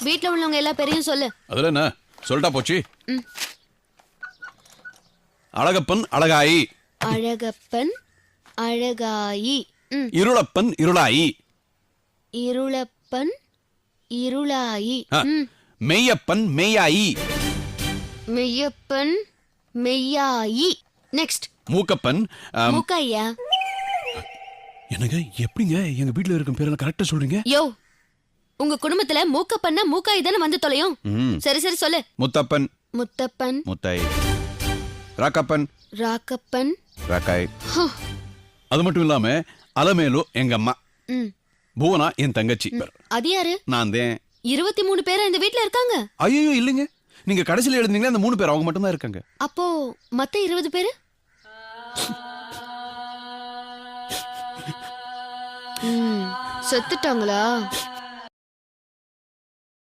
வீட்ல உள்ளவங்க எல்லா பேரையும் சொல்லு. அதுல என்ன சொல்லிட்டா போச்சு. அழகப்பன் அழகாயி. அழகப்பன் அழகாயி. இருளப்பன் இருளாயி. இருளப்பன் இருளாயி. மெய்யப்பன் மெய்யாயி. மெய்யப்பன் மெய்யாயி. நெக்ஸ்ட் மூக்கப்பன் மூக்கையா. என்னங்க எப்படிங்க எங்க வீட்ல இருக்கும் பேரெல்லாம் கரெக்டா சொல்றீங்க? யோ, உங்க குடும்பத்துல மூக்கப்பன்னா மூக்காய் தானே வந்து தொலையும். சரி சரி சொல்லு. முத்தப்பன் முத்தப்பன் முத்தாய். ராக்கப்பன் ராக்கப்பன் ராக்காய். அது மட்டும் இல்லாம அலமேலு எங்க அம்மா, புவனா என் தங்கச்சி. அது யாரு? நான் தான். 23 பேர் இந்த வீட்ல இருக்காங்க. ஐயோ இல்லைங்க, நீங்க கடைசியில எழுந்தீங்களா அந்த 3 பேர் அவங்க மட்டும் தான் இருக்காங்க. அப்போ மத்த 20 பேரு செத்துட்டாங்களா?